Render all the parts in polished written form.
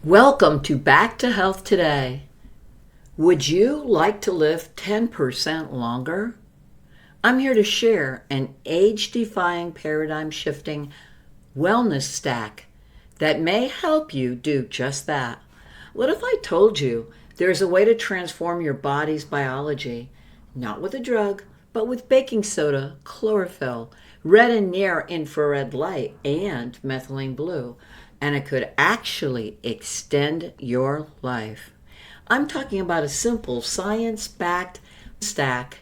Welcome to Back to Health Today. Would you like to live 10% longer? I'm here to share an age-defying, paradigm-shifting wellness stack that may help you do just that. What if I told you there's a way to transform your body's biology, not with a drug, but with baking soda, chlorophyll, red and near-infrared light, and methylene blue, and it could actually extend your life? I'm talking about a simple science-backed stack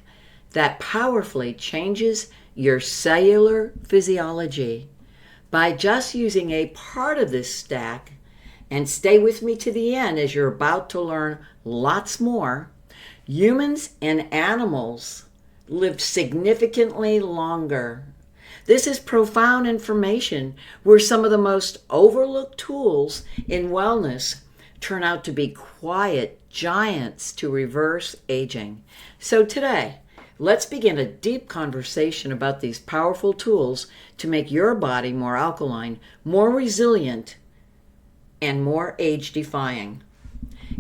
that powerfully changes your cellular physiology. By just using a part of this stack, and stay with me to the end as you're about to learn lots more, humans and animals lived significantly longer. This is profound information where some of the most overlooked tools in wellness turn out to be quiet giants to reverse aging. So today, let's begin a deep conversation about these powerful tools to make your body more alkaline, more resilient, and more age-defying.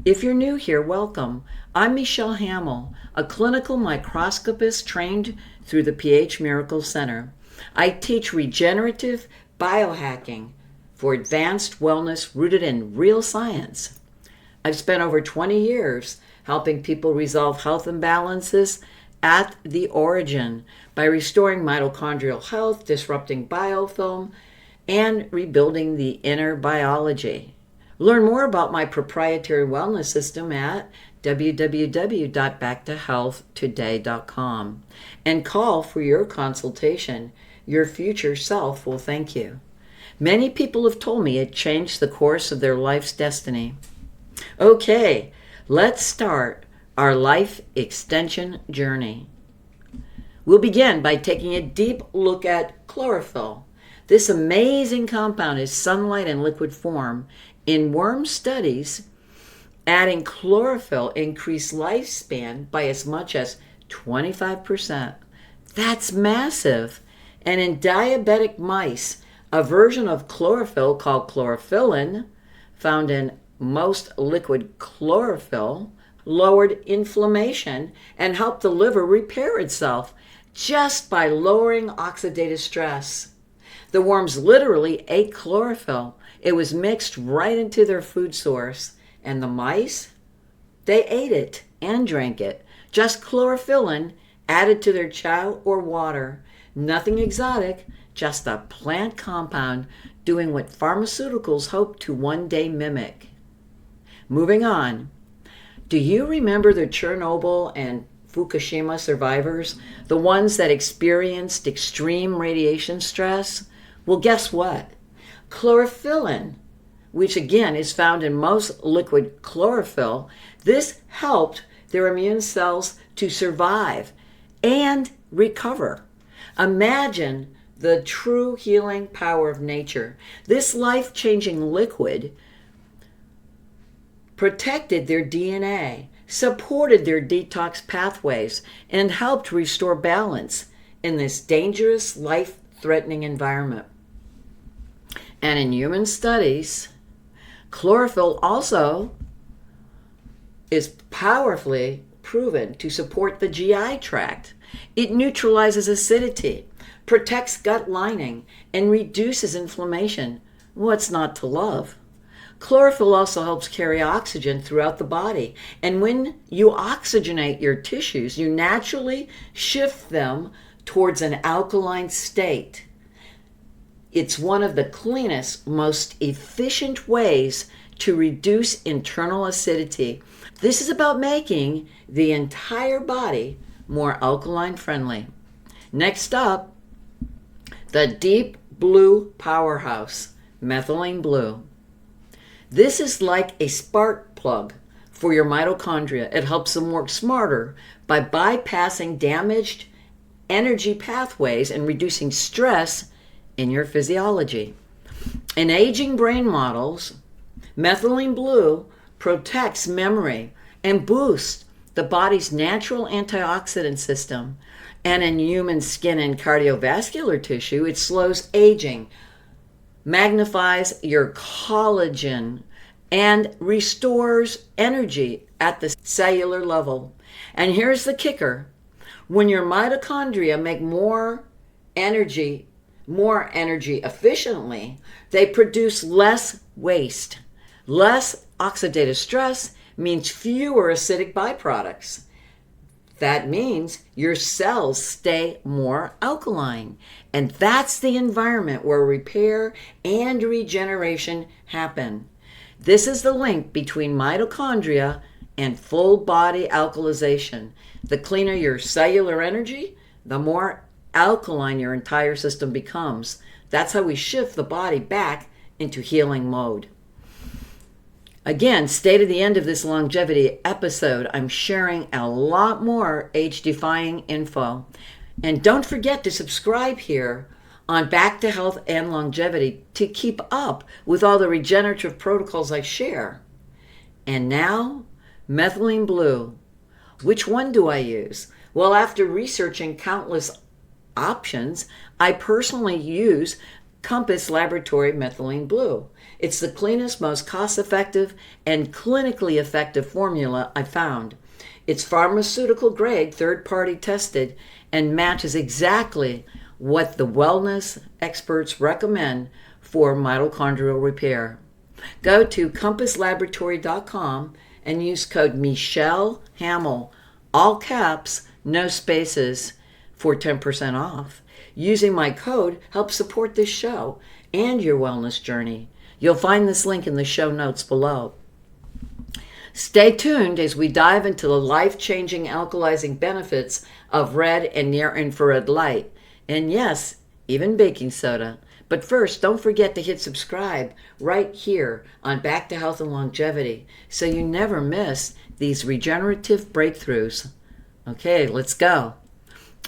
If you're new here, welcome. I'm Michelle Hamel, a clinical microscopist trained through the pH Miracle Center. I teach regenerative biohacking for advanced wellness rooted in real science. I've spent over 20 years helping people resolve health imbalances at the origin by restoring mitochondrial health, disrupting biofilm, and rebuilding the inner biology. Learn more about my proprietary wellness system at www.backtohealthtoday.com and call for your consultation. Your future self will thank you. Many people have told me it changed the course of their life's destiny. Okay, let's start our life extension journey. We'll begin by taking a deep look at chlorophyll. This amazing compound is sunlight in liquid form. In worm studies, adding chlorophyll increased lifespan by as much as 25%. That's massive. And in diabetic mice, a version of chlorophyll called chlorophyllin, found in most liquid chlorophyll, lowered inflammation and helped the liver repair itself just by lowering oxidative stress. The worms literally ate chlorophyll. It was mixed right into their food source. And the mice, they ate it and drank it. Just chlorophyllin added to their chow or water. Nothing exotic, just a plant compound doing what pharmaceuticals hope to one day mimic. Moving on. Do you remember the Chernobyl and Fukushima survivors? The ones that experienced extreme radiation stress? Well, guess what? Chlorophyllin, which again is found in most liquid chlorophyll, this helped their immune cells to survive and recover. Imagine the true healing power of nature. This life-changing liquid protected their DNA, supported their detox pathways, and helped restore balance in this dangerous, life-threatening environment. And in human studies, chlorophyll also is powerfully proven to support the GI tract. It neutralizes acidity, protects gut lining, and reduces inflammation. What's not to love? Chlorophyll also helps carry oxygen throughout the body. And when you oxygenate your tissues, you naturally shift them towards an alkaline state. It's one of the cleanest, most efficient ways to reduce internal acidity. This is about making the entire body more alkaline friendly. Next up, the deep blue powerhouse, methylene blue. This is like a spark plug for your mitochondria. It helps them work smarter by bypassing damaged energy pathways and reducing stress in your physiology. In aging brain models, methylene blue protects memory and boosts the body's natural antioxidant system. And in human skin and cardiovascular tissue, it slows aging, magnifies your collagen, and restores energy at the cellular level. And here's the kicker. When your mitochondria make more energy efficiently, they produce less waste. Less oxidative stress means fewer acidic byproducts. That means your cells stay more alkaline. And that's the environment where repair and regeneration happen. This is the link between mitochondria and full body alkalization. The cleaner your cellular energy, the more alkaline your entire system becomes. That's how we shift the body back into healing mode. Again, stay to the end of this longevity episode. I'm sharing a lot more age-defying info. And don't forget to subscribe here on Back to Health and Longevity to keep up with all the regenerative protocols I share. And now, Methylene Blue. Which one do I use? Well, after researching countless options, I personally use Compass Laboratory Methylene Blue. It's the cleanest, most cost-effective, and clinically effective formula I found. It's pharmaceutical grade, third-party tested, and matches exactly what the wellness experts recommend for mitochondrial repair. Go to compasslaboratory.com and use code Michelle Hamel, all caps, no spaces, for 10% off. Using my code helps support this show and your wellness journey. You'll find this link in the show notes below. Stay tuned as we dive into the life-changing alkalizing benefits of red and near-infrared light. And yes, even baking soda. But first, don't forget to hit subscribe right here on Back to Health and Longevity so you never miss these regenerative breakthroughs. Okay, let's go.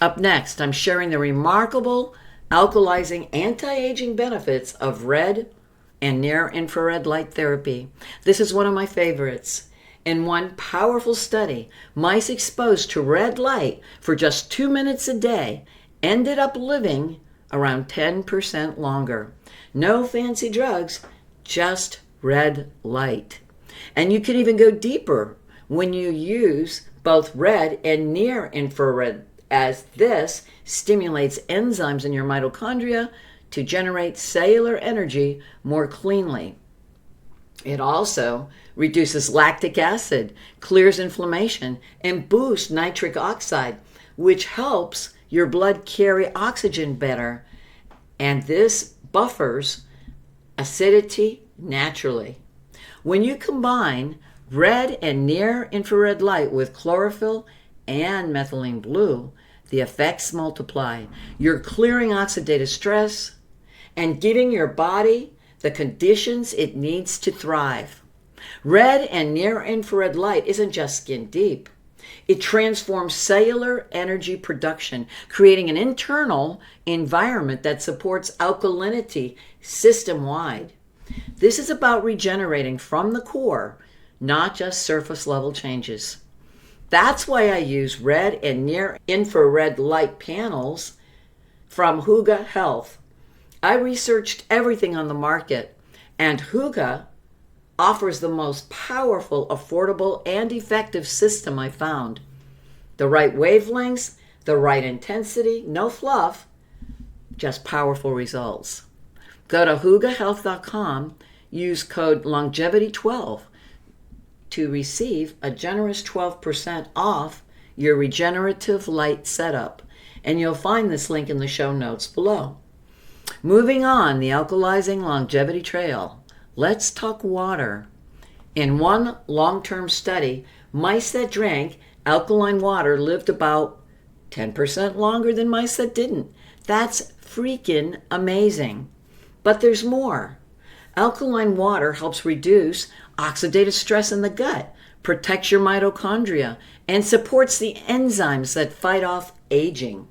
Up next, I'm sharing the remarkable alkalizing anti-aging benefits of red and near-infrared light therapy. This is one of my favorites. In one powerful study, mice exposed to red light for just 2 minutes a day ended up living around 10% longer. No fancy drugs, just red light. And you can even go deeper when you use both red and near-infrared, as this stimulates enzymes in your mitochondria to generate cellular energy more cleanly. It also reduces lactic acid, clears inflammation, and boosts nitric oxide, which helps your blood carry oxygen better. And this buffers acidity naturally. When you combine red and near-infrared light with chlorophyll and methylene blue, the effects multiply. You're clearing oxidative stress and giving your body the conditions it needs to thrive. Red and near-infrared light isn't just skin deep. It transforms cellular energy production, creating an internal environment that supports alkalinity system-wide. This is about regenerating from the core, not just surface-level changes. That's why I use red and near-infrared light panels from Hygge Health. I researched everything on the market, and Hygge offers the most powerful, affordable, and effective system I found. The right wavelengths, the right intensity, no fluff, just powerful results. Go to hyggehealth.com, use code longevity12 to receive a generous 12% off your regenerative light setup. And you'll find this link in the show notes below. Moving on, the alkalizing longevity trail. Let's talk water. In one long-term study, mice that drank alkaline water lived about 10% longer than mice that didn't. That's freaking amazing. But there's more. Alkaline water helps reduce oxidative stress in the gut, protects your mitochondria, and supports the enzymes that fight off aging.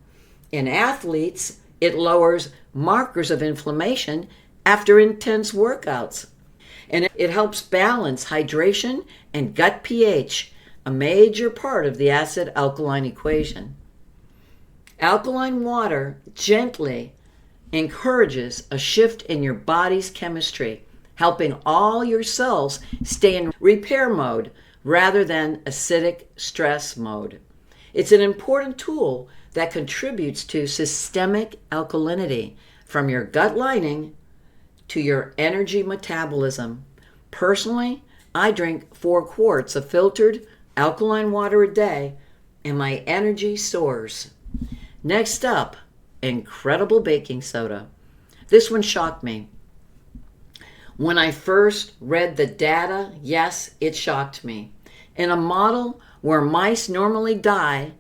In athletes, it lowers markers of inflammation after intense workouts. And it helps balance hydration and gut pH, a major part of the acid-alkaline equation. Alkaline water gently encourages a shift in your body's chemistry. helping all your cells stay in repair mode rather than acidic stress mode. It's an important tool that contributes to systemic alkalinity from your gut lining to your energy metabolism. Personally, I drink 4 quarts of filtered alkaline water a day and my energy soars. Next up, incredible baking soda. This one shocked me. When I first read the data, yes, it shocked me. In a model where mice normally die,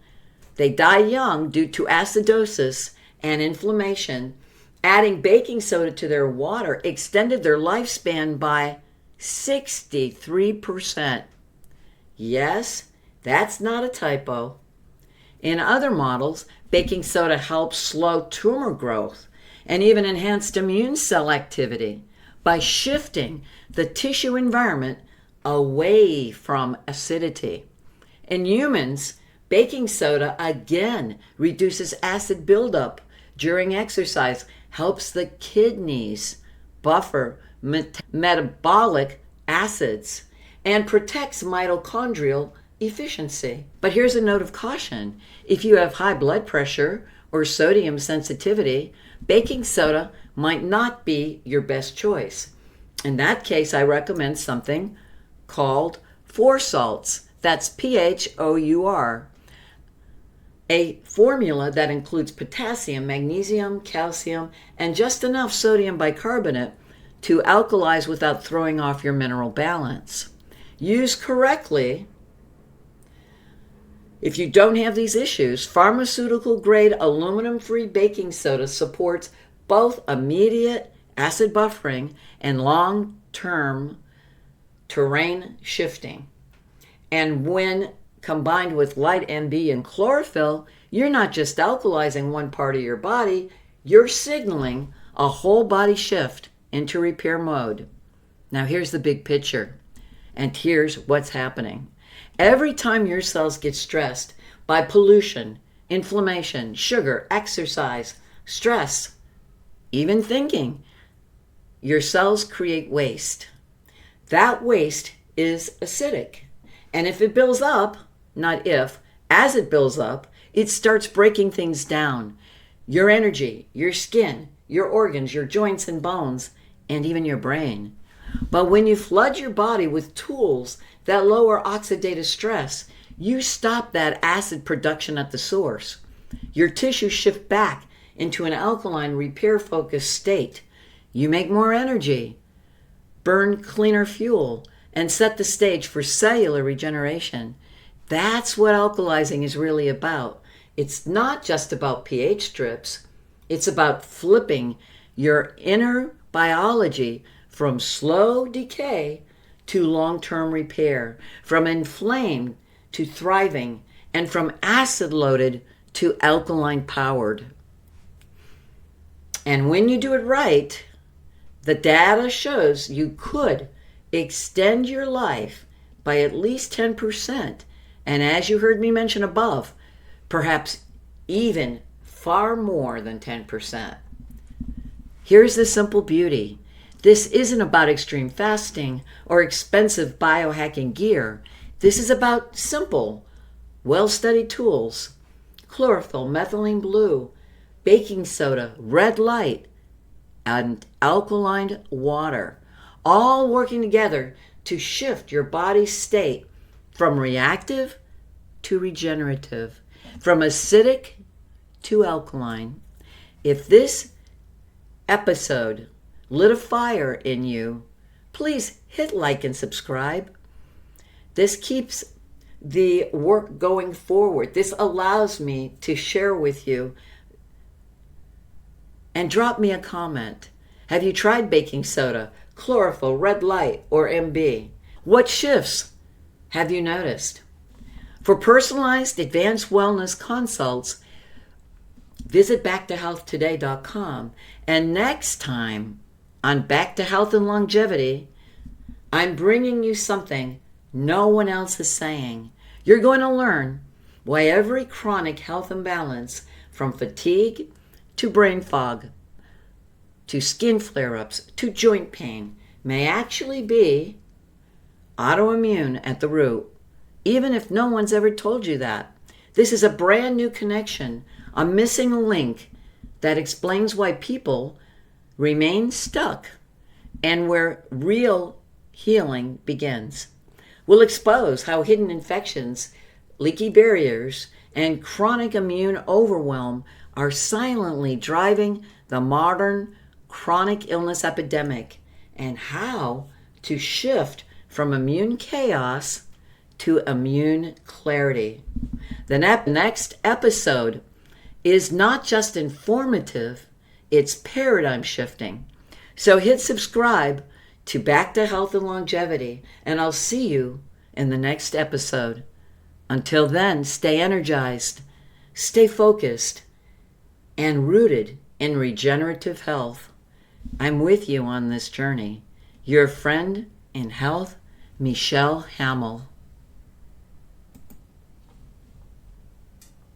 they die young due to acidosis and inflammation, adding baking soda to their water extended their lifespan by 63%. Yes, that's not a typo. In other models, baking soda helps slow tumor growth and even enhanced immune cell activity by shifting the tissue environment away from acidity. In humans, baking soda again reduces acid buildup during exercise, helps the kidneys buffer metabolic acids, and protects mitochondrial efficiency. But here's a note of caution. If you have high blood pressure or sodium sensitivity, baking soda might not be your best choice. In that case, I recommend something called 4 salts. That's PHOUR. A formula that includes potassium, magnesium, calcium, and just enough sodium bicarbonate to alkalize without throwing off your mineral balance. Used correctly, if you don't have these issues, pharmaceutical-grade aluminum-free baking soda supports both immediate acid buffering and long-term terrain shifting. And when combined with light NB and chlorophyll, you're not just alkalizing one part of your body, you're signaling a whole body shift into repair mode. Now here's the big picture, and here's what's happening. Every time your cells get stressed by pollution, inflammation, sugar, exercise, stress, even thinking, your cells create waste. That waste is acidic. And if it builds up, not if, as it builds up, it starts breaking things down. Your energy, your skin, your organs, your joints and bones, and even your brain. But when you flood your body with tools that lower oxidative stress, you stop that acid production at the source. Your tissues shift back into an alkaline, repair-focused state. You make more energy, burn cleaner fuel, and set the stage for cellular regeneration. That's what alkalizing is really about. It's not just about pH strips. It's about flipping your inner biology from slow decay to long-term repair, from inflamed to thriving, and from acid-loaded to alkaline-powered. And when you do it right, the data shows you could extend your life by at least 10%, and as you heard me mention above, perhaps even far more than 10%. Here's the simple beauty. This isn't about extreme fasting or expensive biohacking gear. This is about simple, well-studied tools. Chlorophyll, methylene blue, baking soda, red light, and alkaline water, all working together to shift your body's state from reactive to regenerative, from acidic to alkaline. If this episode lit a fire in you, please hit like and subscribe. This keeps the work going forward. This allows me to share with you. And drop me a comment. Have you tried baking soda, chlorophyll, red light, or MB? What shifts have you noticed? For personalized advanced wellness consults, visit backtohealthtoday.com. And next time on Back to Health and Longevity, I'm bringing you something no one else is saying. You're going to learn why every chronic health imbalance, from fatigue to brain fog, to skin flare-ups, to joint pain, may actually be autoimmune at the root, even if no one's ever told you that. This is a brand new connection, a missing link that explains why people remain stuck and where real healing begins. We'll expose how hidden infections, leaky barriers, and chronic immune overwhelm are silently driving the modern chronic illness epidemic, and how to shift from immune chaos to immune clarity. The next episode is not just informative, it's paradigm shifting. So hit subscribe to Back to Health and Longevity, and I'll see you in the next episode. Until then, stay energized, stay focused, and rooted in regenerative health. I'm with you on this journey. Your friend in health, Michelle Hamel.